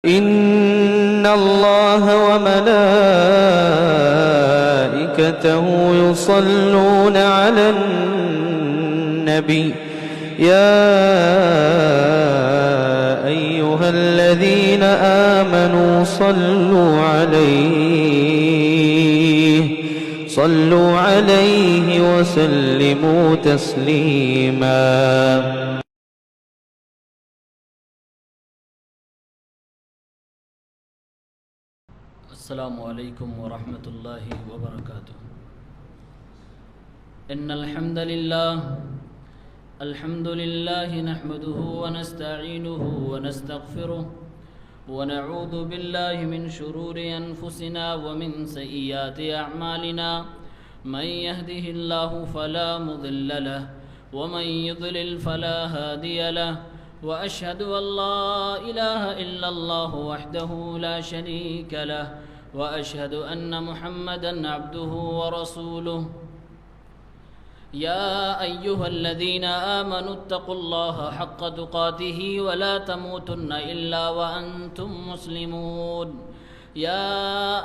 إن الله وملائكته يصلون على النبي يا أيها الذين آمنوا صلوا عليه وسلموا تسليما. السلام علیکم ورحمۃ اللہ وبرکاتہ. ان الحمد للہ نحمده ونستعینه ونستغفره ونعوذ باللہ من شرور انفسنا ومن سیئات اعمالنا. من يهده الله فلا مضل له ومن يضلل فلا هادي له واشهد ان لا اله الا الله وحده لا شريك له وأشهد أن محمدًا عبده ورسوله. يا أيها الذين آمنوا اتقوا الله حق تقاته ولا تموتن إلا وأنتم مسلمون. يا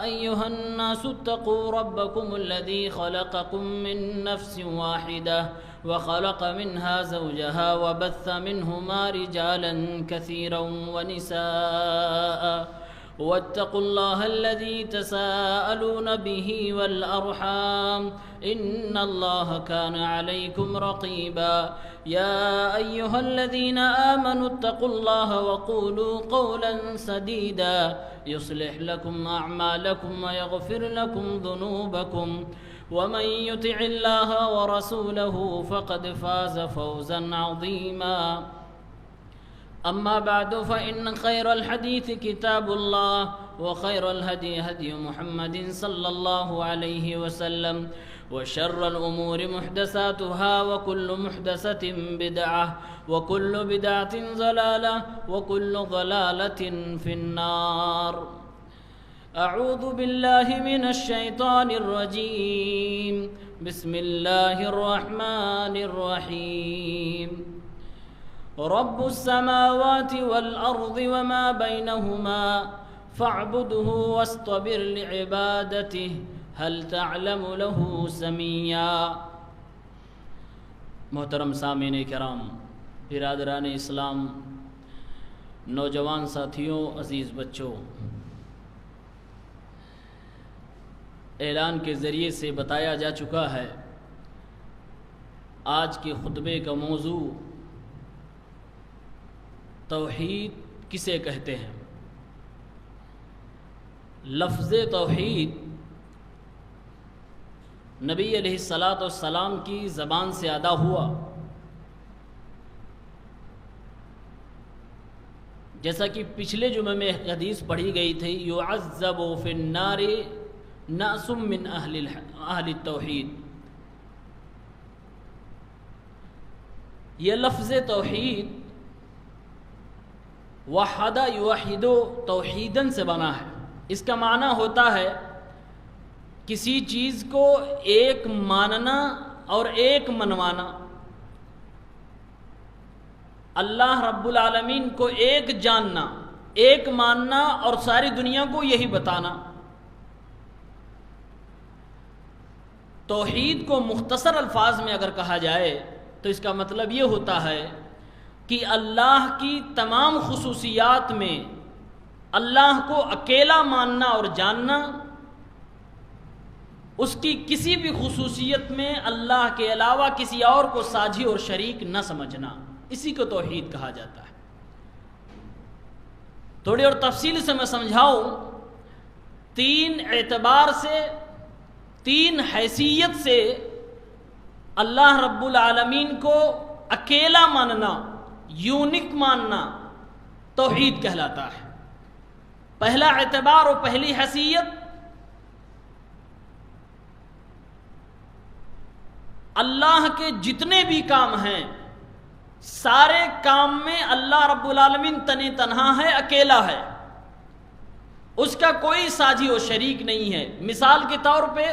أيها الناس اتقوا ربكم الذي خلقكم من نفس واحدة وخلق منها زوجها وبث منهما رجالا كثيرا ونساء واتقوا الله الذي تساءلون به والأرحام إن الله كان عليكم رقيبا. يا أيها الذين آمنوا اتقوا الله وقولوا قولا سديدا يصلح لكم أعمالكم ويغفر لكم ذنوبكم ومن يطع الله ورسوله فقد فاز فوزا عظيما. أما بعد فإن خير الحديث كتاب الله وخير الهدي هدي محمد صلى الله عليه وسلم وشر الأمور محدثاتها وكل محدثة بدعة وكل بدعة ضلالة وكل ضلالة في النار. أعوذ بالله من الشيطان الرجيم. بسم الله الرحمن الرحيم. رب السماوات والأرض وما بينهما فاعبده واصطبر لعبادته هل تعلم له سميا. محترم سامعین کرام، برادران اسلام، نوجوان ساتھیوں، عزیز بچوں، اعلان کے ذریعے سے بتایا جا چکا ہے آج کے خطبے کا موضوع توحید کسے کہتے ہیں. لفظ توحید نبی علیہ السلام کی زبان سے ادا ہوا. جیسا کہ پچھلے جمعے میں حدیث پڑھی گئی تھی، یعذب فی النار ناس من اہل التوحید. یہ لفظ توحید وحد یوحد توحیدن سے بنا ہے. اس کا معنی ہوتا ہے کسی چیز کو ایک ماننا اور ایک منوانا. اللہ رب العالمین کو ایک جاننا، ایک ماننا اور ساری دنیا کو یہی بتانا. توحید کو مختصر الفاظ میں اگر کہا جائے تو اس کا مطلب یہ ہوتا ہے کہ اللہ کی تمام خصوصیات میں اللہ کو اکیلا ماننا اور جاننا، اس کی کسی بھی خصوصیت میں اللہ کے علاوہ کسی اور کو ساجھی اور شریک نہ سمجھنا، اسی کو توحید کہا جاتا ہے. تھوڑی اور تفصیل سے میں سمجھاؤں. تین اعتبار سے، تین حیثیت سے اللہ رب العالمین کو اکیلا ماننا، یونک ماننا توحید کہلاتا ہے. پہلا اعتبار اور پہلی حیثیت، اللہ کے جتنے بھی کام ہیں سارے کام میں اللہ رب العالمین تنہا ہے، اکیلا ہے، اس کا کوئی ساجھی و شریک نہیں ہے. مثال کے طور پہ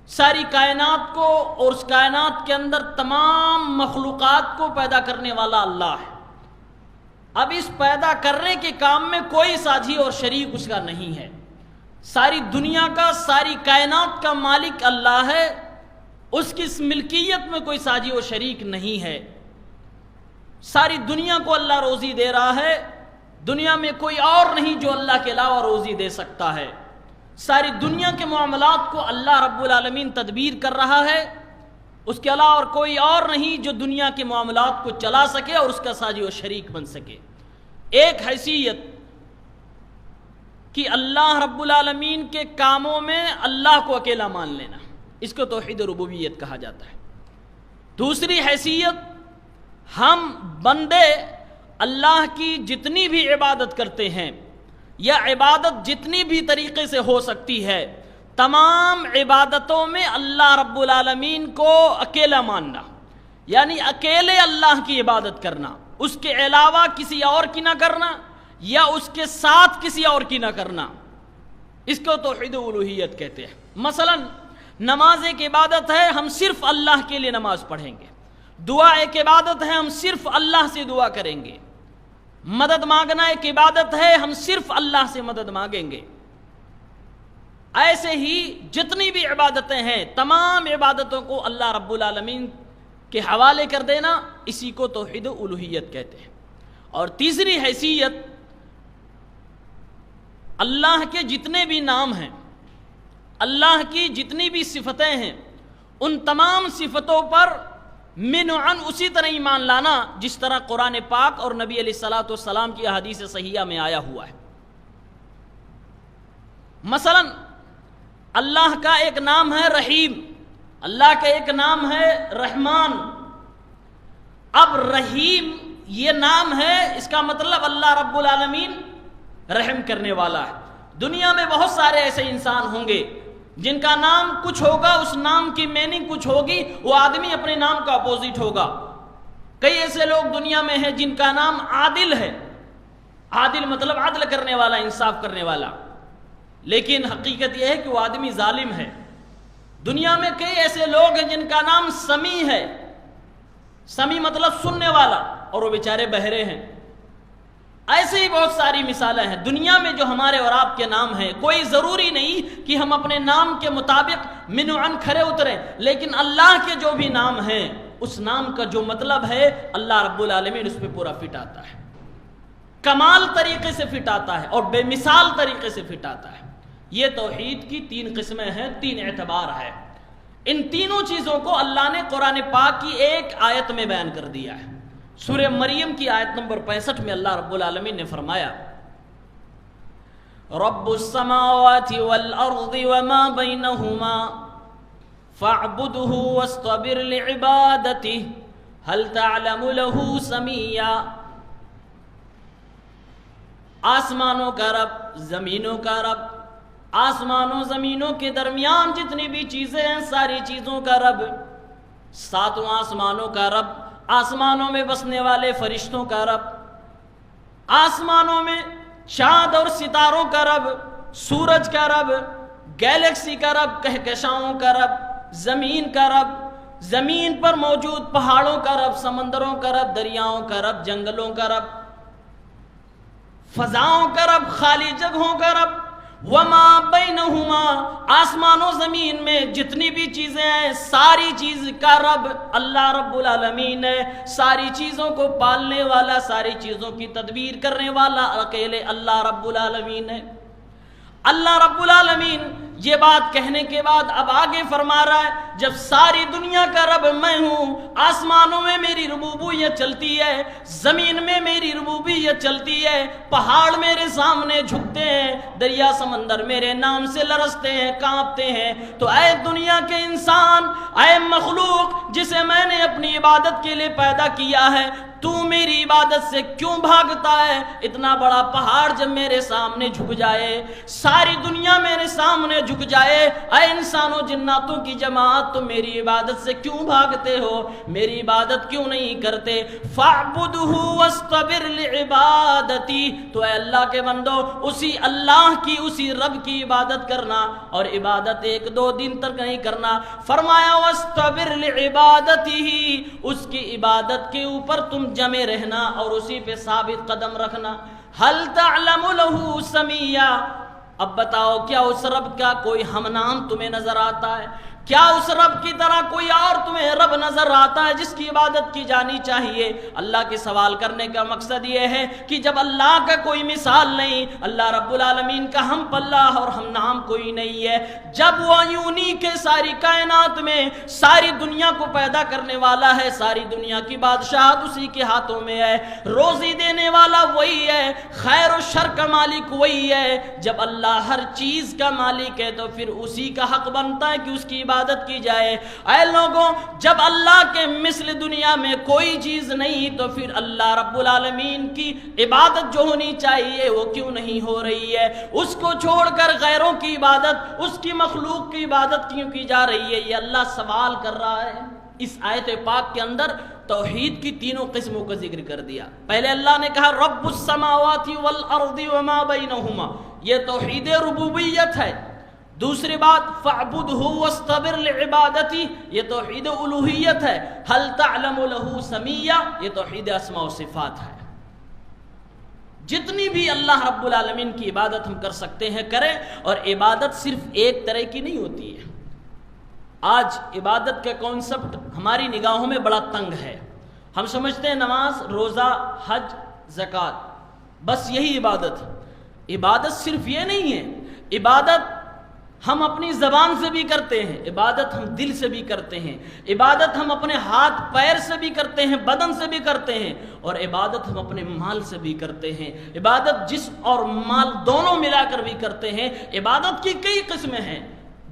ساری کائنات کو اور اس کائنات کے اندر تمام مخلوقات کو پیدا کرنے والا اللہ ہے. اب اس پیدا کرنے کے کام میں کوئی ساجی اور شریک اس کا نہیں ہے. ساری دنیا کا، ساری کائنات کا مالک اللہ ہے. اس کی اس ملکیت میں کوئی ساجی و شریک نہیں ہے. ساری دنیا کو اللہ روزی دے رہا ہے. دنیا میں کوئی اور نہیں جو اللہ کے علاوہ روزی دے سکتا ہے. ساری دنیا کے معاملات کو اللہ رب العالمین تدبیر کر رہا ہے. اس کے علاوہ اور کوئی اور نہیں جو دنیا کے معاملات کو چلا سکے اور اس کا ساجی و شریک بن سکے. ایک حیثیت کہ اللہ رب العالمین کے کاموں میں اللہ کو اکیلا مان لینا، اس کو توحید ربوبیت کہا جاتا ہے. دوسری حیثیت، ہم بندے اللہ کی جتنی بھی عبادت کرتے ہیں یا عبادت جتنی بھی طریقے سے ہو سکتی ہے، تمام عبادتوں میں اللہ رب العالمین کو اکیلا ماننا، یعنی اکیلے اللہ کی عبادت کرنا، اس کے علاوہ کسی اور کی نہ کرنا یا اس کے ساتھ کسی اور کی نہ کرنا. اس کو توحید الوہیت کہتے ہیں. مثلا نماز ایک عبادت ہے، ہم صرف اللہ کے لیے نماز پڑھیں گے. دعا ایک عبادت ہے، ہم صرف اللہ سے دعا کریں گے. مدد مانگنا ایک عبادت ہے، ہم صرف اللہ سے مدد مانگیں گے. ایسے ہی جتنی بھی عبادتیں ہیں، تمام عبادتوں کو اللہ رب العالمین کے حوالے کر دینا، اسی کو توحید الوہیت کہتے ہیں. اور تیسری حیثیت، اللہ کے جتنے بھی نام ہیں، اللہ کی جتنی بھی صفتیں ہیں، ان تمام صفتوں پر من عن اسی طرح ایمان لانا جس طرح قرآن پاک اور نبی علیہ الصلوۃ والسلام کی احادیث صحیحہ میں آیا ہوا ہے. مثلا اللہ کا ایک نام ہے رحیم، اللہ کا ایک نام ہے رحمان. اب رحیم یہ نام ہے، اس کا مطلب اللہ رب العالمین رحم کرنے والا ہے. دنیا میں بہت سارے ایسے انسان ہوں گے جن کا نام کچھ ہوگا، اس نام کی میننگ کچھ ہوگی، وہ آدمی اپنے نام کا اپوزٹ ہوگا. کئی ایسے لوگ دنیا میں ہیں جن کا نام عادل ہے. عادل مطلب عدل کرنے والا، انصاف کرنے والا، لیکن حقیقت یہ ہے کہ وہ آدمی ظالم ہے. دنیا میں کئی ایسے لوگ ہیں جن کا نام سمیع ہے. سمیع مطلب سننے والا، اور وہ بیچارے بہرے ہیں. ایسے ہی بہت ساری مثالیں ہیں دنیا میں جو ہمارے اور آپ کے نام ہیں. کوئی ضروری نہیں کہ ہم اپنے نام کے مطابق من عن کھڑے اتریں، لیکن اللہ کے جو بھی نام ہیں اس نام کا جو مطلب ہے اللہ رب العالمین اس پہ پورا فٹ آتا ہے، کمال طریقے سے فٹ آتا ہے اور بے مثال طریقے سے فٹ آتا ہے. یہ توحید کی 3 قسمیں ہیں، 3 اعتبار ہے. ان تینوں چیزوں کو اللہ نے قرآن پاک کی ایک آیت میں بیان کر دیا ہے. سورہ مریم کی آیت نمبر 65 میں اللہ رب العالمین نے فرمایا، رب السماوات والارض وما بینہما فاعبدہ واصطبر لعبادتہ هل تعلم له سمیعا. آسمانوں کا رب، زمینوں کا رب، آسمانوں زمینوں کے درمیان جتنی بھی چیزیں ہیں ساری چیزوں کا رب، 7 آسمانوں کا رب، آسمانوں میں بسنے والے فرشتوں کا رب، آسمانوں میں چاند اور ستاروں کا رب، سورج کا رب، گیلیکسی کا رب، کہکشاؤں کا رب، زمین کا رب، زمین پر موجود پہاڑوں کا رب، سمندروں کا رب، دریاؤں کا رب، جنگلوں کا رب، فضاؤں کا رب، خالی جگہوں کا رب، وما بینہما، آسمان و زمین میں جتنی بھی چیزیں ہیں ساری چیز کا رب اللہ رب العالمین ہے. ساری چیزوں کو پالنے والا، ساری چیزوں کی تدبیر کرنے والا اکیلے اللہ رب العالمین ہے. اللہ رب العالمین یہ بات کہنے کے بعد اب آگے فرما رہا ہے، جب ساری دنیا کا رب میں ہوں، آسمانوں میں میری ربوبیت چلتی ہے، زمین میں میری ربوبیت چلتی ہے، پہاڑ میرے سامنے جھکتے ہیں، دریا سمندر میرے نام سے لرزتے ہیں، کانپتے ہیں، تو اے دنیا کے انسان، اے مخلوق جسے میں نے اپنی عبادت کے لیے پیدا کیا ہے، تو میری عبادت سے کیوں بھاگتا ہے؟ اتنا بڑا پہاڑ جب میرے سامنے جھک جائے، ساری دنیا میرے سامنے جھک جائے، اے انسانوں جناتوں کی جماعت، تم میری عبادت سے کیوں بھاگتے ہو، میری عبادت کیوں نہیں کرتے؟ فَاعْبُدْهُ وَاسْتَبِرْ لِعِبَادَتِي، تو اے اللہ کے بندو اسی اللہ کی، اسی رب کی عبادت کرنا، اور عبادت ایک دو دن تک نہیں کرنا۔ فرمایا وَاسْتَبِرْ لِعِبَادَتِهِ، اس کی عبادت کے اوپر تم جمے رہنا اور اسی پہ ثابت قدم رکھنا۔ هَلْ تَعْلَمُ لَهُ سَمِيًّا، اب بتاؤ کیا اس رب کا کوئی ہم نام تمہیں نظر آتا ہے؟ کیا اس رب کی طرح کوئی اور تمہیں رب نظر آتا ہے جس کی عبادت کی جانی چاہیے؟ اللہ کے سوال کرنے کا مقصد یہ ہے کہ جب اللہ کا کوئی مثال نہیں، اللہ رب العالمین کا ہم پلہ اور ہم نام کوئی نہیں ہے، جب وہ یونی کے ساری کائنات میں ساری دنیا کو پیدا کرنے والا ہے، ساری دنیا کی بادشاہت اسی کے ہاتھوں میں ہے، روزی دینے والا وہی ہے، خیر و شر کا مالک وہی ہے، جب اللہ ہر چیز کا مالک ہے تو پھر اسی کا حق بنتا ہے کہ اس کی عبادت کی جائے۔ اے لوگوں، جب اللہ کے مثل دنیا میں کوئی چیز نہیں تو پھر اللہ رب العالمین کی عبادت جو ہونی چاہیے وہ کیوں نہیں ہو رہی ہے؟ اس کو چھوڑ کر غیروں کی عبادت، اس کی مخلوق کی عبادت کیوں کی جا رہی ہے؟ یہ اللہ سوال کر رہا ہے۔ اس آیت پاک کے اندر توحید کی تینوں قسموں کا ذکر کر دیا۔ پہلے اللہ نے کہا رب السماوات والارض وما بینہما، یہ توحید ربوبیت ہے۔ دوسری بات فَاعْبُدْهُ وَاسْتَبِرْ لِعِبَادَتِهِ، یہ توحید الوہیت ہے۔ هَلْ تَعْلَمُ لَهُ سَمِيًّا، یہ توحید اسماء و صفات ہے۔ جتنی بھی اللہ رب العالمین کی عبادت ہم کر سکتے ہیں کریں، اور عبادت صرف ایک طرح کی نہیں ہوتی ہے۔ آج عبادت کا کانسیپٹ ہماری نگاہوں میں بڑا تنگ ہے۔ ہم سمجھتے ہیں نماز، روزہ، حج، زکوٰۃ، بس یہی عبادت ہے۔ عبادت صرف یہ نہیں ہے، عبادت ہم اپنی زبان سے بھی کرتے ہیں، عبادت ہم دل سے بھی کرتے ہیں، عبادت ہم اپنے ہاتھ پیر سے بھی کرتے ہیں، بدن سے بھی کرتے ہیں، اور عبادت ہم اپنے مال سے بھی کرتے ہیں۔ عبادت جسم اور مال دونوں ملا کر بھی کرتے ہیں۔ عبادت کی کئی قسمیں ہیں،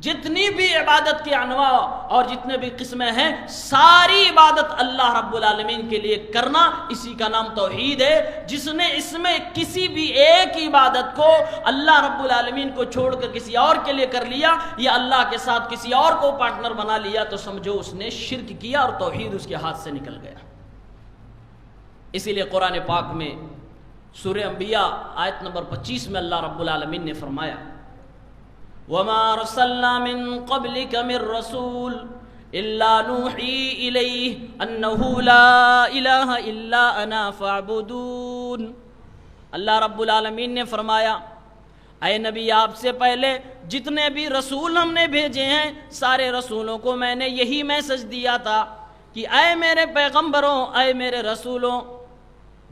جتنی بھی عبادت کی انواع اور جتنے بھی قسمیں ہیں، ساری عبادت اللہ رب العالمین کے لیے کرنا، اسی کا نام توحید ہے۔ جس نے اس میں کسی بھی ایک عبادت کو اللہ رب العالمین کو چھوڑ کر کسی اور کے لیے کر لیا، یا اللہ کے ساتھ کسی اور کو پارٹنر بنا لیا، تو سمجھو اس نے شرک کیا اور توحید اس کے ہاتھ سے نکل گیا۔ اسی لیے قرآن پاک میں سورہ انبیاء آیت نمبر 25 میں اللہ رب العالمین نے فرمایا وَمَا أَرْسَلْنَا مِن قَبْلِكَ مِن رَّسُولٍ إِلَّا نُوحِي إِلَيْهِ أَنَّهُ لَا إِلَٰهَ إِلَّا أَنَا فَاعْبُدُونِ۔ اللہ رب العالمین نے فرمایا اے نبی، آپ سے پہلے جتنے بھی رسول ہم نے بھیجے ہیں، سارے رسولوں کو میں نے یہی میسج دیا تھا کہ اے میرے پیغمبروں، اے میرے رسولوں،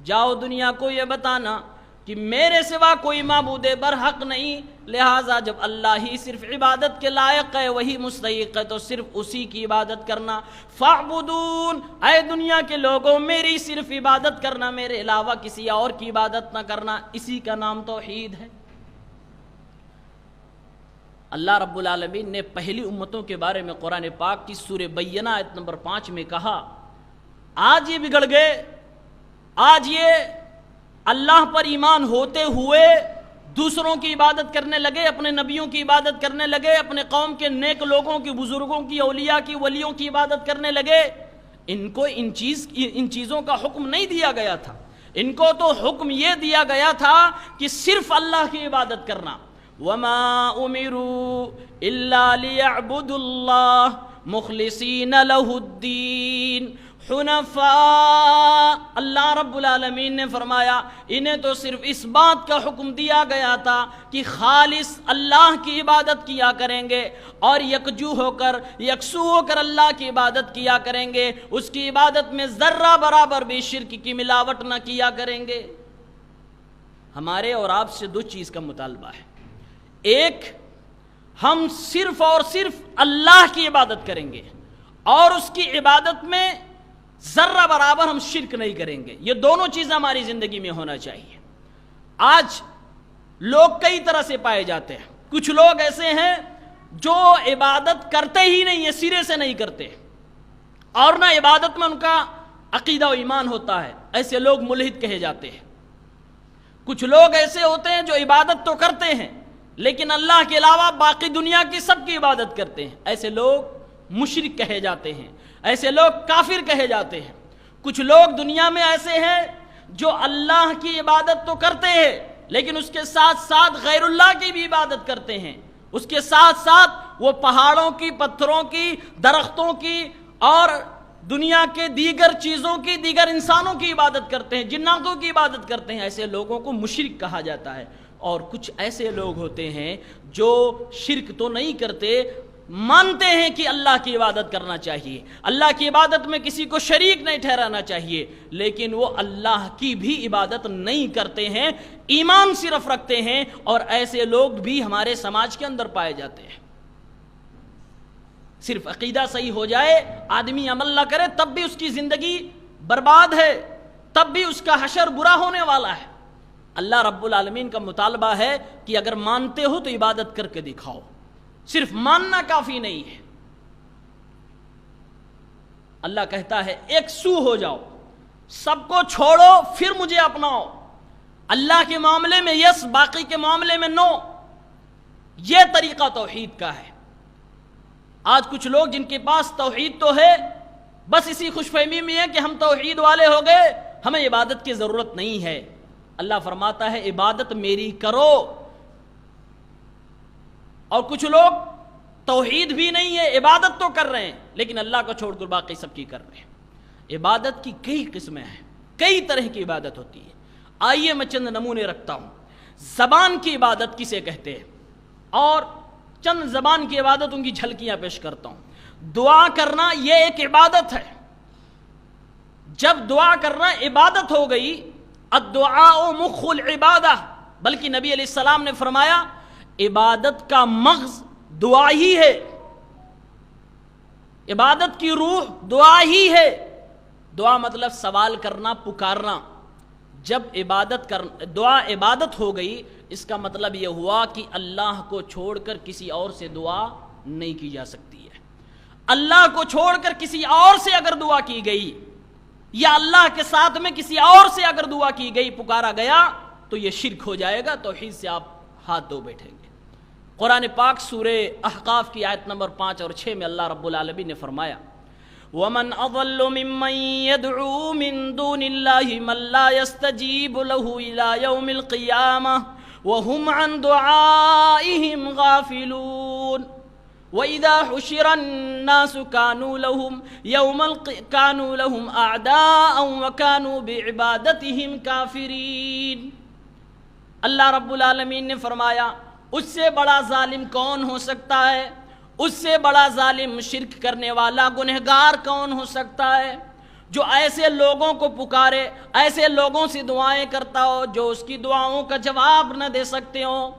جاؤ دنیا کو یہ بتانا کہ میرے سوا کوئی معبود برحق نہیں، لہٰذا جب اللہ ہی صرف عبادت کے لائق ہے، وہی مستحق ہے، تو صرف اسی کی عبادت کرنا۔ فاعبدون، اے دنیا کے لوگوں، میری صرف عبادت کرنا، میرے علاوہ کسی اور کی عبادت نہ کرنا، اسی کا نام توحید ہے۔ اللہ رب العالمین نے پہلی امتوں کے بارے میں قرآن پاک کی سورہ بینہ آیت نمبر 5 میں کہا آج یہ بگڑ گئے، آج یہ اللہ پر ایمان ہوتے ہوئے دوسروں کی عبادت کرنے لگے، اپنے نبیوں کی عبادت کرنے لگے، اپنے قوم کے نیک لوگوں کی، بزرگوں کی، اولیاء کی، ولیوں کی عبادت کرنے لگے۔ ان کو ان چیزوں کا حکم نہیں دیا گیا تھا، ان کو تو حکم یہ دیا گیا تھا کہ صرف اللہ کی عبادت کرنا۔ وَمَا أُمِرُوا إِلَّا لِيَعْبُدُوا اللَّهَ مُخْلِصِينَ لَهُ الدِّينَ حنفاء۔ اللہ رب العالمین نے فرمایا انہیں تو صرف اس بات کا حکم دیا گیا تھا کہ خالص اللہ کی عبادت کیا کریں گے، اور یکجو ہو کر، یکسو ہو کر اللہ کی عبادت کیا کریں گے، اس کی عبادت میں ذرہ برابر بھی شرک کی ملاوٹ نہ کیا کریں گے۔ ہمارے اور آپ سے دو چیز کا مطالبہ ہے، ایک، ہم صرف اور صرف اللہ کی عبادت کریں گے، اور اس کی عبادت میں ذرہ برابر ہم شرک نہیں کریں گے۔ یہ دونوں چیزیں ہماری زندگی میں ہونا چاہیے۔ آج لوگ کئی طرح سے پائے جاتے ہیں، کچھ لوگ ایسے ہیں جو عبادت کرتے ہی نہیں ہیں، سرے سے نہیں کرتے، اور نہ عبادت میں ان کا عقیدہ و ایمان ہوتا ہے، ایسے لوگ ملحد کہے جاتے ہیں۔ کچھ لوگ ایسے ہوتے ہیں جو عبادت تو کرتے ہیں لیکن اللہ کے علاوہ باقی دنیا کی سب کی عبادت کرتے ہیں، ایسے لوگ مشرک کہے جاتے ہیں، ایسے لوگ کافر کہے جاتے ہیں۔ کچھ لوگ دنیا میں ایسے ہیں جو اللہ کی عبادت تو کرتے ہیں لیکن اس کے ساتھ ساتھ غیر اللہ کی بھی عبادت کرتے ہیں، اس کے ساتھ ساتھ وہ پہاڑوں کی، پتھروں کی، درختوں کی اور دنیا کے دیگر چیزوں کی، دیگر انسانوں کی عبادت کرتے ہیں، جناتوں کی عبادت کرتے ہیں۔ ایسے لوگوں کو مشرک کہا جاتا ہے۔ اور کچھ ایسے لوگ ہوتے ہیں جو شرک تو نہیں کرتے، مانتے ہیں کہ اللہ کی عبادت کرنا چاہیے، اللہ کی عبادت میں کسی کو شریک نہیں ٹھہرانا چاہیے، لیکن وہ اللہ کی بھی عبادت نہیں کرتے ہیں، ایمان صرف رکھتے ہیں۔ اور ایسے لوگ بھی ہمارے سماج کے اندر پائے جاتے ہیں۔ صرف عقیدہ صحیح ہو جائے، آدمی عمل نہ کرے، تب بھی اس کی زندگی برباد ہے، تب بھی اس کا حشر برا ہونے والا ہے۔ اللہ رب العالمین کا مطالبہ ہے کہ اگر مانتے ہو تو عبادت کر کے دکھاؤ، صرف ماننا کافی نہیں ہے۔ اللہ کہتا ہے ایک سو ہو جاؤ، سب کو چھوڑو پھر مجھے اپناؤ۔ اللہ کے معاملے میں یس، باقی کے معاملے میں نو، یہ طریقہ توحید کا ہے۔ آج کچھ لوگ جن کے پاس توحید تو ہے، بس اسی خوش فہمی میں ہے کہ ہم توحید والے ہو گئے، ہمیں عبادت کی ضرورت نہیں ہے۔ اللہ فرماتا ہے عبادت میری کرو۔ اور کچھ لوگ توحید بھی نہیں ہے، عبادت تو کر رہے ہیں لیکن اللہ کو چھوڑ کر باقی سب کی کر رہے ہیں۔ عبادت کی کئی قسمیں ہیں، کئی طرح کی عبادت ہوتی ہے۔ آئیے میں چند نمونے رکھتا ہوں۔ زبان کی عبادت کسے کہتے ہیں، اور چند زبان کی عبادتوں کی جھلکیاں پیش کرتا ہوں۔ دعا کرنا یہ ایک عبادت ہے۔ جب دعا کرنا عبادت ہو گئی، الدعاء مخ العبادہ، بلکہ نبی علیہ السلام نے فرمایا عبادت کا مغز دعا ہی ہے، عبادت کی روح دعا ہی ہے۔ دعا مطلب سوال کرنا، پکارنا۔ جب دعا عبادت ہو گئی، اس کا مطلب یہ ہوا کہ اللہ کو چھوڑ کر کسی اور سے دعا نہیں کی جا سکتی ہے۔ اللہ کو چھوڑ کر کسی اور سے اگر دعا کی گئی، یا اللہ کے ساتھ میں کسی اور سے اگر دعا کی گئی، پکارا گیا، تو یہ شرک ہو جائے گا۔ توحید سے آپ ہاتھ دھو بیٹھیں گے۔ قرآن پاک سورہ احقاف کی آیت نمبر 5 اور 6 میں اللہ رب العالمین نے فرمایا وَمَنْ أَضَلُّ مِمَّنْ يَدْعُو مِن دُونِ اللَّهِ مَنْ لَا يَسْتَجِيبُ لَهُ إِلَى يَوْمِ الْقِيَامَةِ وَهُمْ عَنْ دُعَائِهِمْ غَافِلُونَ وَإِذَا حُشِرَ النَّاسُ كَانُوا لَهُمْ أَعْدَاءً وَكَانُوا بِعِبَادَتِهِمْ كَافِرِينَ۔ اللہ رب العالمین نے فرمایا اس سے بڑا ظالم کون ہو سکتا ہے، اس سے بڑا ظالم شرک کرنے والا گنہگار کون ہو سکتا ہے، جو ایسے لوگوں کو پکارے، ایسے لوگوں سے دعائیں کرتا ہو جو اس کی دعاؤں کا جواب نہ دے سکتے ہوں۔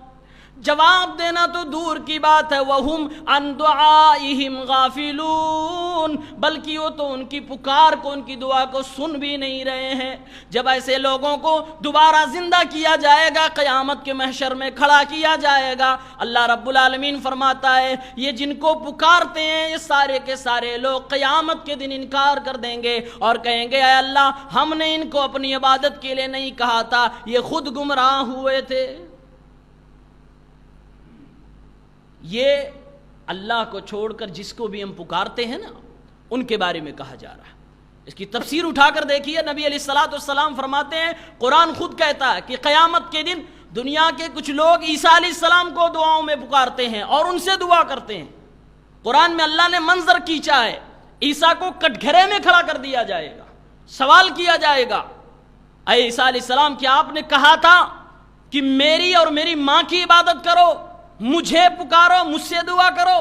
جواب دینا تو دور کی بات ہے، وَهُمْ عَنْ دُعَائِهِمْ غَافِلُونَ، بلکہ وہ تو ان کی پکار کو، ان کی دعا کو سن بھی نہیں رہے ہیں۔ جب ایسے لوگوں کو دوبارہ زندہ کیا جائے گا، قیامت کے محشر میں کھڑا کیا جائے گا، اللہ رب العالمین فرماتا ہے یہ جن کو پکارتے ہیں یہ سارے کے سارے لوگ قیامت کے دن انکار کر دیں گے اور کہیں گے اے اللہ، ہم نے ان کو اپنی عبادت کے لیے نہیں کہا تھا، یہ خود گمراہ ہوئے تھے۔ یہ اللہ کو چھوڑ کر جس کو بھی ہم پکارتے ہیں نا، ان کے بارے میں کہا جا رہا ہے۔ اس کی تفسیر اٹھا کر دیکھیے، نبی علیہ السلام فرماتے ہیں، قرآن خود کہتا ہے کہ قیامت کے دن دنیا کے کچھ لوگ عیسیٰ علیہ السلام کو دعاؤں میں پکارتے ہیں اور ان سے دعا کرتے ہیں۔ قرآن میں اللہ نے منظر کھینچا ہے، عیسیٰ کو کٹگھرے میں کھڑا کر دیا جائے گا، سوال کیا جائے گا، اے عیسیٰ علیہ السلام کیا آپ نے کہا تھا کہ میری اور میری ماں کی عبادت کرو، مجھے پکارو، مجھ سے دعا کرو؟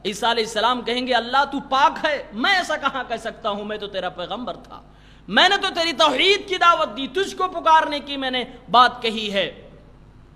عیسیٰ علیہ السلام کہیں گے اللہ تو پاک ہے، میں ایسا کہاں کہہ سکتا ہوں، میں تو تیرا پیغمبر تھا، میں نے تو تیری توحید کی دعوت دی، تجھ کو پکارنے کی میں نے بات کہی ہے۔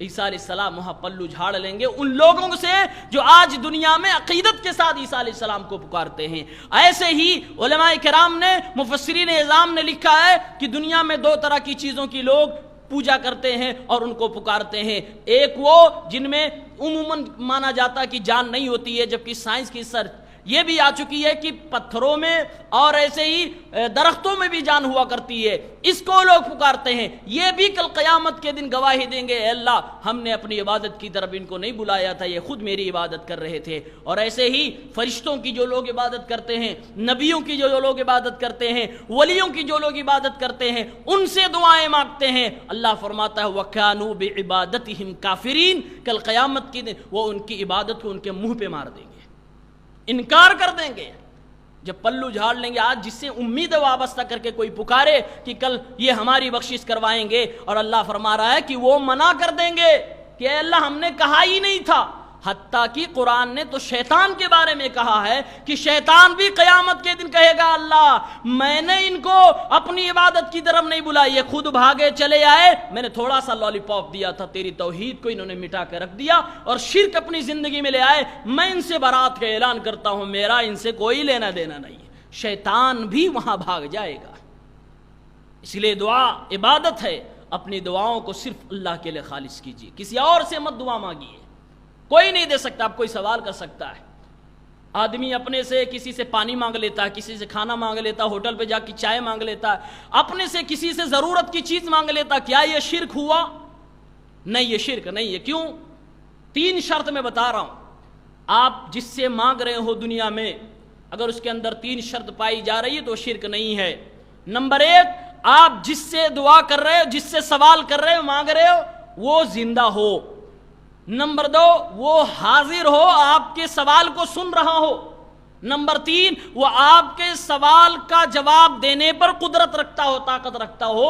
عیسیٰ علیہ السلام وہاں پلو جھاڑ لیں گے ان لوگوں سے جو آج دنیا میں عقیدت کے ساتھ عیسیٰ علیہ السلام کو پکارتے ہیں۔ ایسے ہی علماء کرام نے، مفسرین اعظام نے لکھا ہے کہ دنیا میں دو طرح کی چیزوں کی لوگ پوجا کرتے ہیں اور ان کو پکارتے ہیں۔ ایک وہ جن میں عموماً مانا جاتا ہے کہ جان نہیں ہوتی ہے، جبکہ سائنس کی سرچ یہ بھی آ چکی ہے کہ پتھروں میں اور ایسے ہی درختوں میں بھی جان ہوا کرتی ہے، اس کو لوگ پکارتے ہیں، یہ بھی کل قیامت کے دن گواہی دیں گے، اے اللہ ہم نے اپنی عبادت کی طرف ان کو نہیں بلایا تھا، یہ خود میری عبادت کر رہے تھے۔ اور ایسے ہی فرشتوں کی جو لوگ عبادت کرتے ہیں، نبیوں کی جو لوگ عبادت کرتے ہیں، ولیوں کی جو لوگ عبادت کرتے ہیں، ان سے دعائیں مانگتے ہیں، اللہ فرماتا ہے وَكَانُوا بِعِبَادَتِهِمْ كَافِرِينَ، کل قیامت کے دن وہ ان کی عبادت کو ان کے منہ پہ مار دیں گے، انکار کر دیں گے، جب پلو جھاڑ لیں گے۔ آج جس سے امید وابستہ کر کے کوئی پکارے کہ کل یہ ہماری بخشش کروائیں گے، اور اللہ فرما رہا ہے کہ وہ منع کر دیں گے کہ اے اللہ ہم نے کہا ہی نہیں تھا۔ حتیٰ کہ قرآن نے تو شیطان کے بارے میں کہا ہے کہ شیطان بھی قیامت کے دن کہے گا اللہ میں نے ان کو اپنی عبادت کی طرف نہیں بلائی، یہ خود بھاگے چلے آئے، میں نے تھوڑا سا لالی پاپ دیا تھا، تیری توحید کو انہوں نے مٹا کے رکھ دیا اور شرک اپنی زندگی میں لے آئے، میں ان سے برات کا اعلان کرتا ہوں، میرا ان سے کوئی لینا دینا نہیں ہے۔ شیطان بھی وہاں بھاگ جائے گا۔ اس لیے دعا عبادت ہے، اپنی دعاؤں کو صرف اللہ کے لیے خالص کیجیے، کسی اور سے مت دعا مانگیے، کوئی نہیں دے سکتا۔ آپ کوئی سوال کر سکتا ہے، آدمی اپنے سے کسی سے پانی مانگ لیتا ہے، کسی سے کھانا مانگ لیتا ہے، ہوٹل پہ جا کے چائے مانگ لیتا ہے، اپنے سے کسی سے ضرورت کی چیز مانگ لیتا، کیا یہ شرک ہوا؟ نہیں، یہ شرک نہیں ہے۔ کیوں؟ 3 شرط میں بتا رہا ہوں۔ آپ جس سے مانگ رہے ہو دنیا میں، اگر اس کے اندر 3 شرط پائی جا رہی ہے تو شرک نہیں ہے۔ نمبر 1، آپ جس سے دعا کر رہے ہو، جس سے سوال کر رہے ہو، مانگ رہے ہو، وہ زندہ ہو۔ نمبر 2، وہ حاضر ہو، آپ کے سوال کو سن رہا ہو۔ نمبر 3، وہ آپ کے سوال کا جواب دینے پر قدرت رکھتا ہو، طاقت رکھتا ہو۔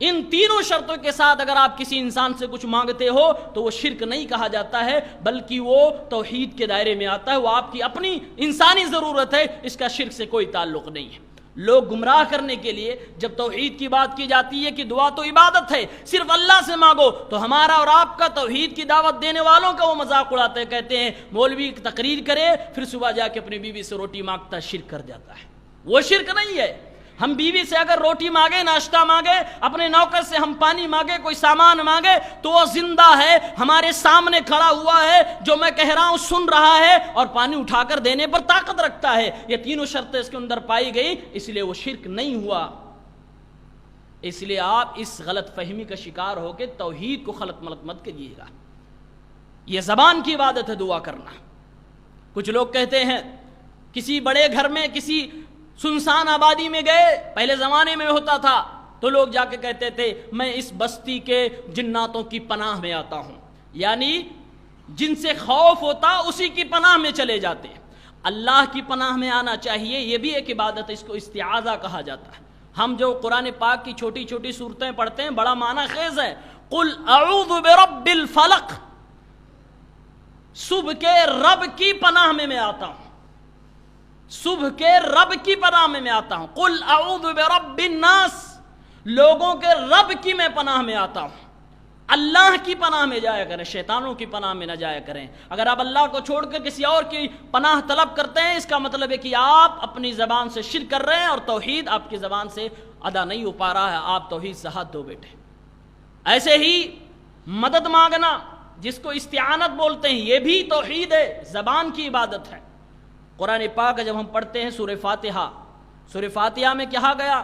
ان تینوں شرطوں کے ساتھ اگر آپ کسی انسان سے کچھ مانگتے ہو تو وہ شرک نہیں کہا جاتا ہے، بلکہ وہ توحید کے دائرے میں آتا ہے، وہ آپ کی اپنی انسانی ضرورت ہے، اس کا شرک سے کوئی تعلق نہیں ہے۔ لوگ گمراہ کرنے کے لیے جب توحید کی بات کی جاتی ہے کہ دعا تو عبادت ہے، صرف اللہ سے مانگو، تو ہمارا اور آپ کا توحید کی دعوت دینے والوں کا وہ مذاق اڑاتے ہیں، کہتے ہیں مولوی تقریر کرے پھر صبح جا کے اپنی بیوی سے روٹی مانگتا ہے، شرک کر جاتا ہے۔ وہ شرک نہیں ہے۔ ہم بیوی سے اگر روٹی مانگے، ناشتہ مانگے، اپنے نوکر سے ہم پانی مانگے، کوئی سامان مانگے، تو وہ زندہ ہے، ہمارے سامنے کھڑا ہوا ہے، جو میں کہہ رہا ہوں سن رہا ہے اور پانی اٹھا کر دینے پر طاقت رکھتا ہے۔ یہ تینوں شرطیں اس کے اندر پائی گئی، اس لیے وہ شرک نہیں ہوا۔ اس لیے آپ اس غلط فہمی کا شکار ہو کے توحید کو خلط ملط مت کریے گا۔ یہ زبان کی عبادت ہے دعا کرنا۔ کچھ لوگ کہتے ہیں کسی بڑے گھر میں، کسی سنسان آبادی میں گئے، پہلے زمانے میں ہوتا تھا، تو لوگ جا کے کہتے تھے میں اس بستی کے جناتوں کی پناہ میں آتا ہوں، یعنی جن سے خوف ہوتا اسی کی پناہ میں چلے جاتے۔ اللہ کی پناہ میں آنا چاہیے، یہ بھی ایک عبادت ہے، اس کو استعاذہ کہا جاتا ہے۔ ہم جو قرآن پاک کی چھوٹی چھوٹی صورتیں پڑھتے ہیں، بڑا معنی خیز ہے۔ قل اعوذ برب الفلق، صبح کے رب کی پناہ میں آتا ہوں، صبح کے رب کی پناہ میں آتا ہوں۔ قل اعوذ برب الناس، لوگوں کے رب کی میں پناہ میں آتا ہوں۔ اللہ کی پناہ میں جایا کریں، شیطانوں کی پناہ میں نہ جایا کریں۔ اگر آپ اللہ کو چھوڑ کر کسی اور کی پناہ طلب کرتے ہیں، اس کا مطلب ہے کہ آپ اپنی زبان سے شرک کر رہے ہیں اور توحید آپ کی زبان سے ادا نہیں ہو پا رہا ہے، آپ توحید سے ہاتھ دھو بیٹھے۔ ایسے ہی مدد مانگنا، جس کو استعانت بولتے ہیں، یہ بھی توحید ہے، زبان کی عبادت ہے۔ قرآن پاک جب ہم پڑھتے ہیں سورہ فاتحہ میں کہا گیا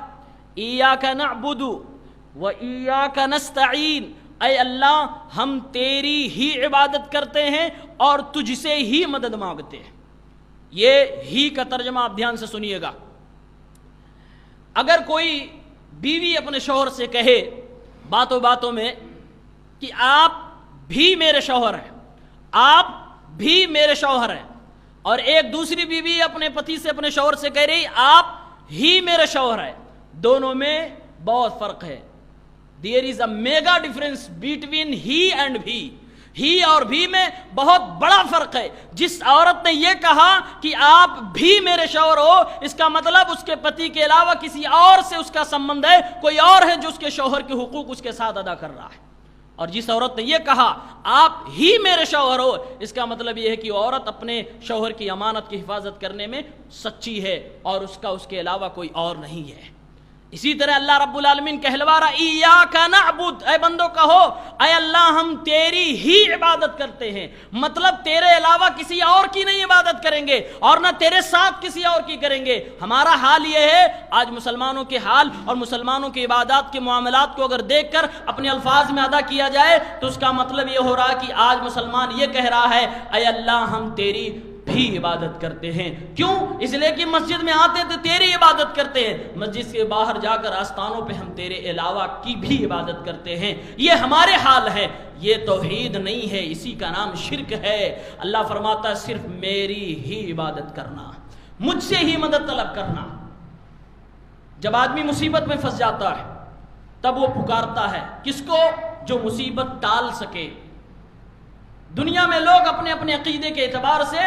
ایاک نعبد و ایاک نستعین، اے اللہ ہم تیری ہی عبادت کرتے ہیں اور تجھ سے ہی مدد مانگتے ہیں۔ یہ ہی کا ترجمہ آپ دھیان سے سنیے گا۔ اگر کوئی بیوی اپنے شوہر سے کہے باتوں باتوں میں کہ آپ بھی میرے شوہر ہیں، آپ بھی میرے شوہر ہیں، اور ایک دوسری بیوی اپنے پتی سے، اپنے شوہر سے کہہ رہی آپ ہی میرے شوہر ہیں، دونوں میں بہت فرق ہے۔ There is a mega difference between he and بھی، ہی اور بھی میں بہت بڑا فرق ہے۔ جس عورت نے یہ کہا کہ آپ بھی میرے شوہر ہو، اس کا مطلب اس کے پتی کے علاوہ کسی اور سے اس کا سمبند ہے، کوئی اور ہے جو اس کے شوہر کے حقوق اس کے ساتھ ادا کر رہا ہے۔ اور جس عورت نے یہ کہا آپ ہی میرے شوہر ہو، اس کا مطلب یہ ہے کہ عورت اپنے شوہر کی امانت کی حفاظت کرنے میں سچی ہے اور اس کا اس کے علاوہ کوئی اور نہیں ہے۔ اسی طرح اللہ رب العالمین کہلوا رہا ایاک نعبد، اے بندوں کہو اے اللہ ہم تیری ہی عبادت کرتے ہیں، مطلب تیرے علاوہ کسی اور کی نہیں عبادت کریں گے اور نہ تیرے ساتھ کسی اور کی کریں گے۔ ہمارا حال یہ ہے، آج مسلمانوں کے حال اور مسلمانوں کی عبادات کے معاملات کو اگر دیکھ کر اپنے الفاظ میں ادا کیا جائے تو اس کا مطلب یہ ہو رہا کہ آج مسلمان یہ کہہ رہا ہے اے اللہ ہم تیری بھی عبادت کرتے ہیں۔ کیوں؟ اس لیے کہ مسجد میں آتے تو تیری عبادت کرتے ہیں، مسجد سے باہر جا کر آستانوں پہ ہم تیرے علاوہ کی بھی عبادت کرتے ہیں۔ یہ ہمارے حال ہے، یہ توحید نہیں ہے، اسی کا نام شرک ہے۔ اللہ فرماتا ہے صرف میری ہی عبادت کرنا، مجھ سے ہی مدد طلب کرنا۔ جب آدمی مصیبت میں پھنس جاتا ہے تب وہ پکارتا ہے کس کو؟ جو مصیبت ٹال سکے۔ دنیا میں لوگ اپنے اپنے عقیدے کے اعتبار سے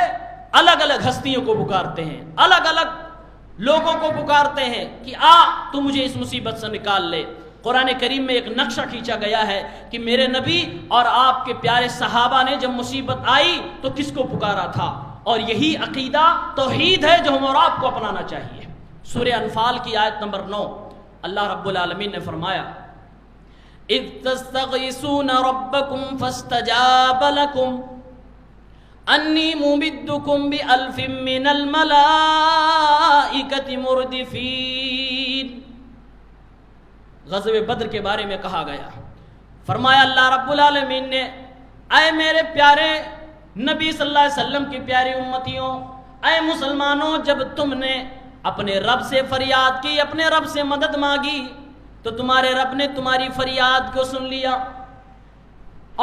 الگ الگ ہستیوں کو پکارتے ہیں، الگ الگ لوگوں کو پکارتے ہیں کہ تو مجھے اس مصیبت سے نکال لے۔ قرآن کریم میں ایک نقشہ کھینچا گیا ہے کہ میرے نبی اور آپ کے پیارے صحابہ نے جب مصیبت آئی تو کس کو پکارا تھا، اور یہی عقیدہ توحید ہے جو ہم اور آپ کو اپنانا چاہیے۔ سورہ انفال کی آیت نمبر 9 اللہ رب العالمین نے فرمایا اذ تستغیثون ربکم فاستجاب لکم انی ممدکم بألف من الملائکۃ مردفین۔ غزوہ بدر کے بارے میں کہا گیا، فرمایا اللہ رب العالمین نے اے میرے پیارے نبی صلی اللہ علیہ وسلم کی پیاری امتیوں، اے مسلمانوں، جب تم نے اپنے رب سے فریاد کی، اپنے رب سے مدد مانگی تو تمہارے رب نے تمہاری فریاد کو سن لیا،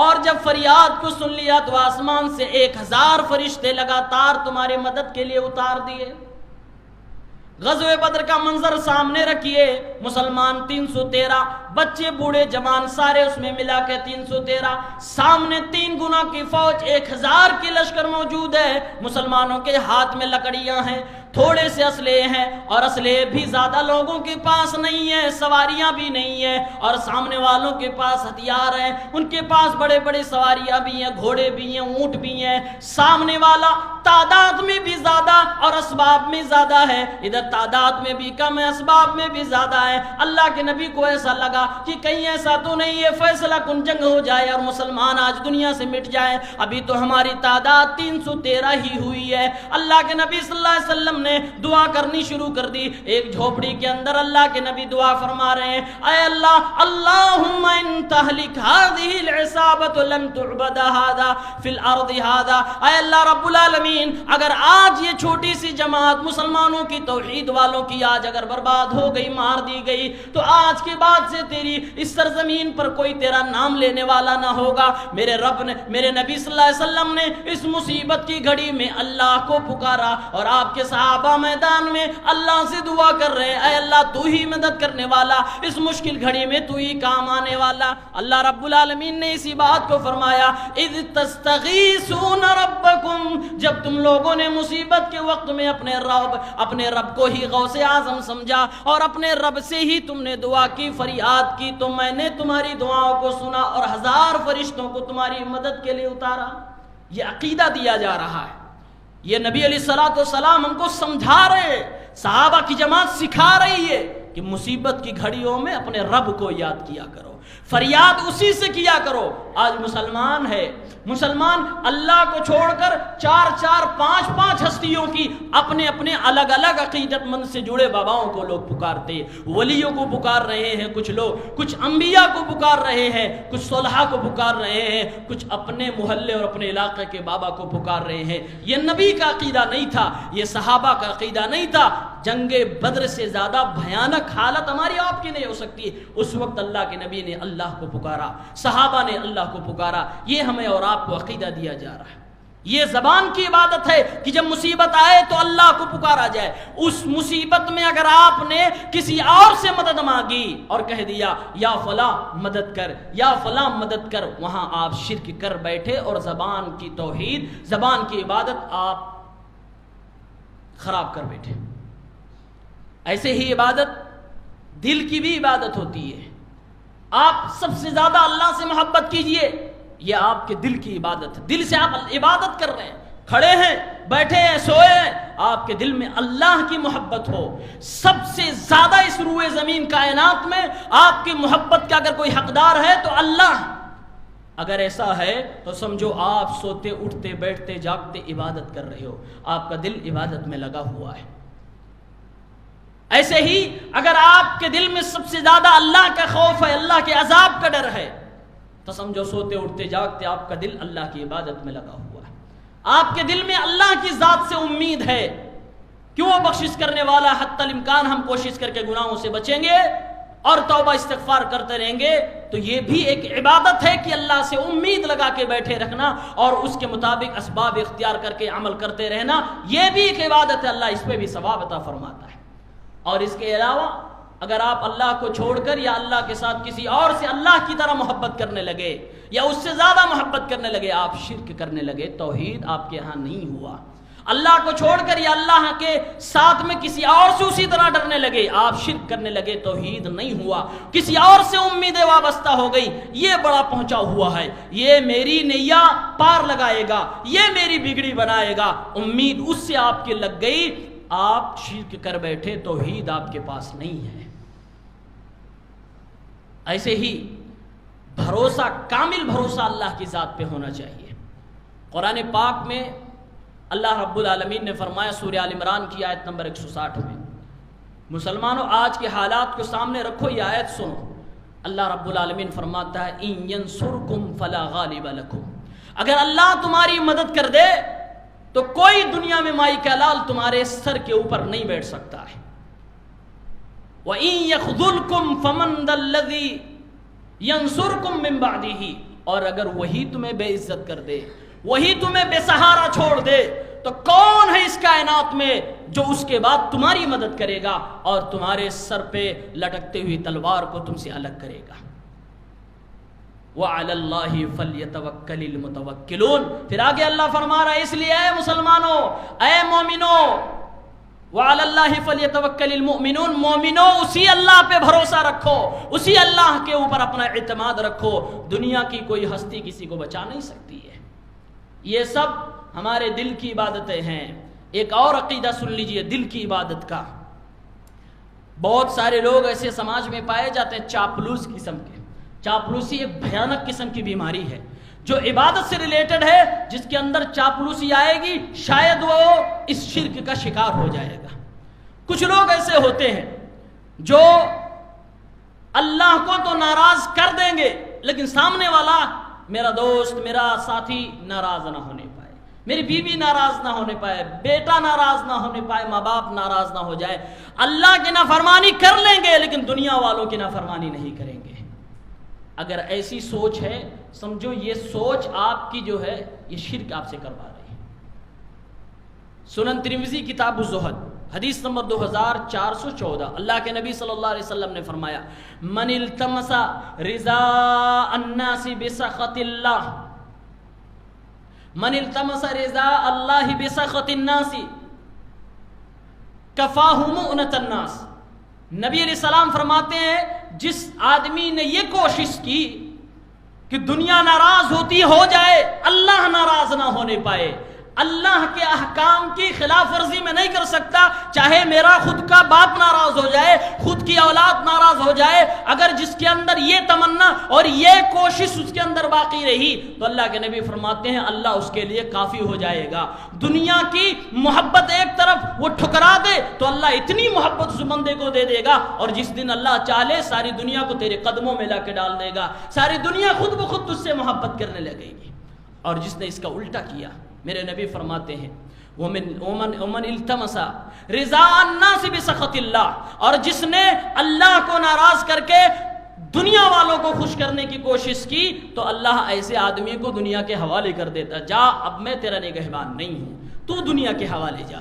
اور جب فریاد کو سن لیا تو آسمان سے 1000 فرشتے لگاتار تمہاری مدد کے لیے اتار دیے۔ غزوہ بدر کا منظر سامنے رکھیے، مسلمان 313، بچے بوڑھے جوان سارے اس میں ملا کے 313، سامنے 3 گنا کی فوج 1000 کی لشکر موجود ہے، مسلمانوں کے ہاتھ میں لکڑیاں ہیں، تھوڑے سے اسلحے ہیں، اور اسلحے بھی زیادہ لوگوں کے پاس نہیں ہے، سواریاں بھی نہیں ہیں، اور سامنے والوں کے پاس ہتھیار ہیں، ان کے پاس بڑے بڑے سواریاں بھی ہیں، گھوڑے بھی ہیں، اونٹ بھی ہیں۔ سامنے والا تعداد میں بھی زیادہ اور اسباب میں زیادہ ہے، ادھر تعداد میں بھی کم ہے، اسباب میں بھی زیادہ ہے۔ اللہ کے نبی کو ایسا لگا کہ کہیں ایسا تو نہیں ہے فیصلہ کن جنگ ہو جائے اور مسلمان آج دنیا سے مٹ جائیں، ابھی تو ہماری تعداد 313 ہی ہوئی ہے۔ اللہ کے نبی صلی اللہ علیہ وسلم نے دعا کرنی شروع کر دی۔ ایک جھوپڑی کے اندر اللہ کے نبی دعا فرما رہے ہیں، اے اللہ اللہم ان تہلک هذه العصابة لم تعبد هذا في الارض هذا، اے اللہ رب العالمین اگر آج یہ چھوٹی سی جماعت مسلمانوں کی توحید والوں کی آج اگر برباد ہو گئی، مار دی گئی، تو آج کے بعد سے تیری اس سرزمین پر کوئی تیرا نام لینے والا نہ ہوگا۔ میرے رب نے، میرے نبی صلی اللہ علیہ وسلم نے اس مصیبت کی گھڑی میں اللہ کو پکارا، اور آپ کے صحابہ میدان میں اللہ سے دعا کر رہے ہیں، اے اللہ تو ہی مدد کرنے والا، اس مشکل گھڑی میں تو ہی کام آنے والا۔ اللہ رب العالمین نے اسی بات کو فرمایا اذ تستغیثون ربکم، جب تم لوگوں نے مصیبت کے وقت میں اپنے رب کو ہی غوث اعظم سمجھا اور اپنے رب سے ہی تم نے دعا کی، فریاد کی، تو میں نے تمہاری دعاؤں کو سنا اور 1000 فرشتوں کو تمہاری مدد کے لیے اتارا۔ یہ عقیدہ دیا جا رہا ہے، یہ نبی علیہ الصلوۃ والسلام ہم کو سمجھا رہے، صحابہ کی جماعت سکھا رہی ہے کہ مصیبت کی گھڑیوں میں اپنے رب کو یاد کیا کرو، فریاد اسی سے کیا کرو۔ آج مسلمان ہے، مسلمان اللہ کو چھوڑ کر 4 5 ہستیوں کی اپنے اپنے الگ الگ عقیدت مند سے جڑے باباؤں کو لوگ پکارتے، ولیوں کو پکار رہے ہیں کچھ لوگ، کچھ انبیاء کو پکار رہے ہیں، کچھ صلحاء کو پکار رہے ہیں، کچھ اپنے محلے اور اپنے علاقے کے بابا کو پکار رہے ہیں۔ یہ نبی کا عقیدہ نہیں تھا، یہ صحابہ کا عقیدہ نہیں تھا۔ جنگ بدر سے زیادہ بھیانک حالت ہماری آپ کی نہیں ہو سکتی۔ اس وقت اللہ کے نبی نے اللہ کو پکارا، صحابہ نے اللہ کو پکارا۔ یہ ہمیں اور آپ کو عقیدہ دیا جا رہا ہے۔ یہ زبان کی عبادت ہے کہ جب مصیبت آئے تو اللہ کو پکارا جائے۔ اس مصیبت میں اگر آپ نے کسی اور سے مدد مانگی اور کہہ دیا یا فلاں مدد کر، یا فلاں مدد کر، وہاں آپ شرک کر بیٹھے اور زبان کی توحید، زبان کی عبادت آپ خراب کر بیٹھے۔ ایسے ہی عبادت دل کی بھی عبادت ہوتی ہے۔ آپ سب سے زیادہ اللہ سے محبت کیجئے، یہ آپ کے دل کی عبادت ہے، دل سے آپ عبادت کر رہے ہیں، کھڑے ہیں، بیٹھے ہیں، سوئے ہیں، آپ کے دل میں اللہ کی محبت ہو، سب سے زیادہ اس روئے زمین کائنات میں آپ کی محبت کا اگر کوئی حقدار ہے تو اللہ، اگر ایسا ہے تو سمجھو آپ سوتے اٹھتے بیٹھتے جاگتے عبادت کر رہے ہو، آپ کا دل عبادت میں لگا ہوا ہے۔ ایسے ہی اگر آپ کے دل میں سب سے زیادہ اللہ کا خوف ہے، اللہ کے عذاب کا ڈر ہے، تو سمجھو سوتے اٹھتے جاگتے آپ کا دل اللہ کی عبادت میں لگا ہوا ہے۔ آپ کے دل میں اللہ کی ذات سے امید ہے کہ وہ بخشش کرنے والا، حتی الامکان ہم کوشش کر کے گناہوں سے بچیں گے اور توبہ استغفار کرتے رہیں گے، تو یہ بھی ایک عبادت ہے کہ اللہ سے امید لگا کے بیٹھے رکھنا اور اس کے مطابق اسباب اختیار کر کے عمل کرتے رہنا، یہ بھی ایک عبادت ہے، اللہ اس پہ بھی ثواب عطا فرماتا ہے۔ اور اس کے علاوہ اگر آپ اللہ کو چھوڑ کر یا اللہ کے ساتھ کسی اور سے اللہ کی طرح محبت کرنے لگے یا اس سے زیادہ محبت کرنے لگے، آپ شرک کرنے لگے، توحید آپ کے ہاں نہیں ہوا۔ اللہ کو چھوڑ کر یا اللہ کے ساتھ میں کسی اور سے اسی طرح ڈرنے لگے، آپ شرک کرنے لگے، توحید نہیں ہوا۔ کسی اور سے امیدیں وابستہ ہو گئی، یہ بڑا پہنچا ہوا ہے، یہ میری نیا پار لگائے گا، یہ میری بگڑی بنائے گا، امید اس سے آپ کی لگ گئی، آپ شرک کر بیٹھے، توحید آپ کے پاس نہیں ہے۔ ایسے ہی بھروسہ، کامل بھروسہ اللہ کی ذات پہ ہونا چاہیے۔ قرآن پاک میں اللہ رب العالمین نے فرمایا سورہ آل عمران کی آیت نمبر 160 میں، مسلمانوں آج کے حالات کو سامنے رکھو، یہ آیت سنو۔ اللہ رب العالمین فرماتا ہے ان ینصرکم فلا غالب لکم، اگر اللہ تمہاری مدد کر دے تو کوئی دنیا میں مائی کا لال تمہارے سر کے اوپر نہیں بیٹھ سکتا ہے۔ وَإِن يَخْذُلْكُمْ فَمَنْ ذَا الَّذِي يَنْصُرْكُمْ مِنْ بَعْدِهِ، اور اگر وہی تمہیں بے عزت کر دے، وہی تمہیں بے سہارا چھوڑ دے، تو کون ہے اس کائنات میں جو اس کے بعد تمہاری مدد کرے گا اور تمہارے سر پہ لٹکتے ہوئی تلوار کو تم سے الگ کرے گا۔ وَعَلَى اللَّهِ فَلْيَتَوَكَّلِ الْمُتَوَكِّلُونَ، پھر آگے اللہ فرما رہا ہے اس لیے اے مسلمانوں، اے مومنوں، وَعَلَى اللَّهِ فَلْيَتَوَكَّلِ الْمُؤْمِنُونَ، مومنوں اسی اللہ پہ بھروسہ رکھو، اسی اللہ کے اوپر اپنا اعتماد رکھو، دنیا کی کوئی ہستی کسی کو بچا نہیں سکتی ہے۔ یہ سب ہمارے دل کی عبادتیں ہیں۔ ایک اور عقیدہ سن لیجئے دل کی عبادت کا۔ بہت سارے لوگ ایسے سماج میں پائے جاتے ہیں چاپلوس قسم کے۔ چاپلوسی ایک بھیانک قسم کی بیماری ہے جو عبادت سے ریلیٹڈ ہے، جس کے اندر چاپلوسی آئے گی شاید وہ اس شرک کا شکار ہو جائے گا۔ کچھ لوگ ایسے ہوتے ہیں جو اللہ کو تو ناراض کر دیں گے لیکن سامنے والا، میرا دوست، میرا ساتھی ناراض نہ ہونے پائے، میری بیوی ناراض نہ ہونے پائے، بیٹا ناراض نہ ہونے پائے، ماں باپ ناراض نہ ہو جائے، اللہ کی نافرمانی کر لیں گے لیکن دنیا والوں کی نافرمانی نہیں کریں گے۔ اگر ایسی سوچ ہے سمجھو یہ سوچ آپ کی جو ہے یہ شرک آپ سے کروا رہی ہے۔ سنن ترمذی کتاب الزہد حدیث نمبر 2414، اللہ کے نبی صلی اللہ علیہ وسلم نے فرمایا من التمس رضاء الناس بسخط اللہ، من التمس رضاء اللہ بسخط الناس کفاہ مؤنۃ الناس، نبی علیہ السلام فرماتے ہیں جس آدمی نے یہ کوشش کی کہ دنیا ناراض ہوتی ہو جائے، اللہ ناراض نہ ہونے پائے، اللہ کے احکام کی خلاف ورزی میں نہیں کر سکتا، چاہے میرا خود کا باپ ناراض ہو جائے، خود کی اولاد ناراض ہو جائے، اگر جس کے اندر یہ تمنا اور یہ کوشش اس کے اندر باقی رہی تو اللہ کے نبی فرماتے ہیں اللہ اس کے لیے کافی ہو جائے گا۔ دنیا کی محبت ایک طرف وہ ٹھکرا دے تو اللہ اتنی محبت اس بندے کو دے دے گا، اور جس دن اللہ چاہے ساری دنیا کو تیرے قدموں میں لا کے ڈال دے گا، ساری دنیا خود بخود تجھ سے محبت کرنے لگے گی۔ اور جس نے اس کا الٹا کیا، میرے نبی فرماتے ہیں ومن التمس رضاء الناس بسخط اللہ، اور جس نے اللہ کو ناراض کر کے دنیا والوں کو خوش کرنے کی کوشش کی تو اللہ ایسے آدمی کو دنیا کے حوالے کر دیتا، جا اب میں تیرا نگہبان نہیں ہوں، تو دنیا کے حوالے جا،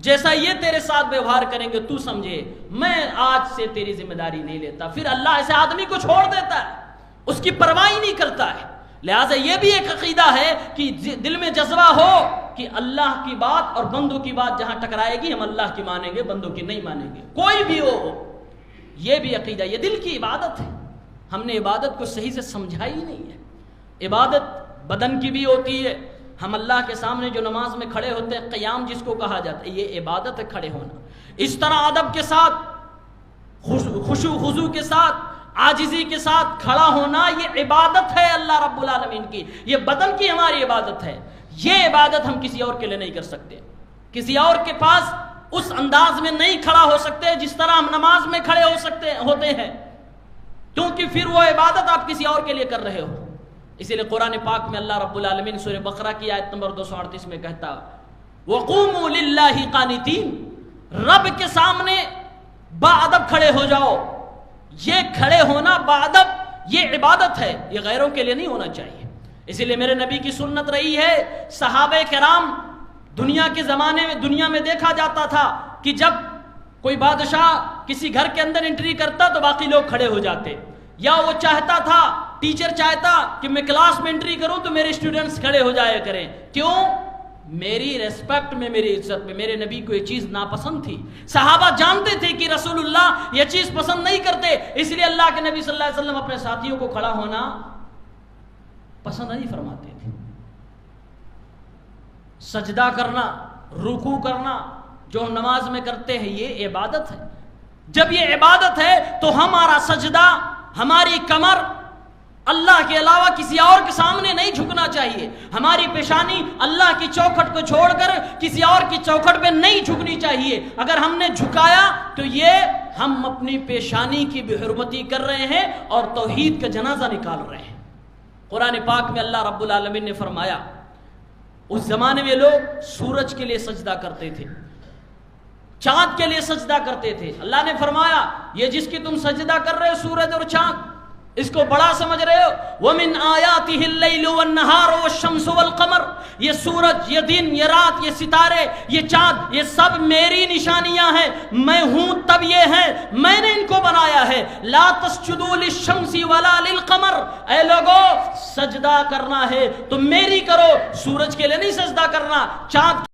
جیسا یہ تیرے ساتھ ویوہار کریں گے تو سمجھے میں آج سے تیری ذمہ داری نہیں لیتا۔ پھر اللہ ایسے آدمی کو چھوڑ دیتا ہے، اس کی پرواہ نہیں کرتا ہے۔ لہٰذا یہ بھی ایک عقیدہ ہے کہ دل میں جذبہ ہو کہ اللہ کی بات اور بندوں کی بات جہاں ٹکرائے گی ہم اللہ کی مانیں گے، بندوں کی نہیں مانیں گے، کوئی بھی ہو۔ یہ بھی عقیدہ، یہ دل کی عبادت ہے۔ ہم نے عبادت کو صحیح سے سمجھا ہی نہیں ہے۔ عبادت بدن کی بھی ہوتی ہے، ہم اللہ کے سامنے جو نماز میں کھڑے ہوتے ہیں، قیام جس کو کہا جاتا ہے، یہ عبادت ہے کھڑے ہونا۔ اس طرح ادب کے ساتھ، خشوع خضوع کے ساتھ، عاجزی کے ساتھ کھڑا ہونا، یہ عبادت ہے اللہ رب العالمین کی، یہ بدن کی ہماری عبادت ہے۔ یہ عبادت ہم کسی اور کے لیے نہیں کر سکتے، کسی اور کے پاس اس انداز میں نہیں کھڑا ہو سکتے جس طرح ہم نماز میں کھڑے ہوتے ہیں، کیونکہ پھر وہ عبادت آپ کسی اور کے لیے کر رہے ہو۔ اسی لیے قرآن پاک میں اللہ رب العالمین سورہ بقرہ کی آیت نمبر 238 میں کہتا وَقُومُوا لِلَّهِ قَانِتِينَ، رب کے سامنے باادب کھڑے ہو جاؤ۔ یہ کھڑے ہونا باادب یہ عبادت ہے، یہ غیروں کے لیے نہیں ہونا چاہیے۔ اسی لیے میرے نبی کی سنت رہی ہے، صحابہ کرام دنیا کے زمانے میں، دنیا میں دیکھا جاتا تھا کہ جب کوئی بادشاہ کسی گھر کے اندر انٹری کرتا تو باقی لوگ کھڑے ہو جاتے، یا وہ چاہتا تھا، ٹیچر چاہتا کہ میں کلاس میں انٹری کروں تو میرے اسٹوڈنٹس کھڑے ہو جایا کریں۔ کیوں؟ میری ریسپیکٹ میں، میری عزت میں۔ میرے نبی کو یہ چیز ناپسند تھی، صحابہ جانتے تھے کہ رسول اللہ یہ چیز پسند نہیں کرتے، اس لیے اللہ کے نبی صلی اللہ علیہ وسلم اپنے ساتھیوں کو کھڑا ہونا پسند نہیں فرماتے تھے۔ سجدہ کرنا، رکوع کرنا جو ہم نماز میں کرتے ہیں، یہ عبادت ہے۔ جب یہ عبادت ہے تو ہمارا سجدہ، ہماری کمر اللہ کے علاوہ کسی اور کے سامنے نہیں جھکنا چاہیے، ہماری پیشانی اللہ کی چوکھٹ کو چھوڑ کر کسی اور کی چوکھٹ پہ نہیں جھکنی چاہیے۔ اگر ہم نے جھکایا تو یہ ہم اپنی پیشانی کی بے حرمتی کر رہے ہیں اور توحید کا جنازہ نکال رہے ہیں۔ قرآن پاک میں اللہ رب العالمین نے فرمایا، اس زمانے میں لوگ سورج کے لیے سجدہ کرتے تھے، چاند کے لیے سجدہ کرتے تھے۔ اللہ نے فرمایا یہ جس کی تم سجدہ کر رہے ہو، سورج اور چاند، اس کو بڑا سمجھ رہے ہو، وَمِنْ آيَاتِهِ اللَّيْلُ وَالنَّهَارُ وَالشَّمْسُ وَالْقَمَرُ، یہ سورج، یہ دن، یہ رات، یہ ستارے، یہ چاند، یہ سب میری نشانیاں ہیں، میں ہوں تب یہ ہیں، میں نے ان کو بنایا ہے۔ لَا تَسْجُدُوا لِلشَّمْسِ وَلَا لِلْقَمَرِ، اے لوگو سجدہ کرنا ہے تو میری کرو، سورج کے لیے نہیں سجدہ کرنا، چاند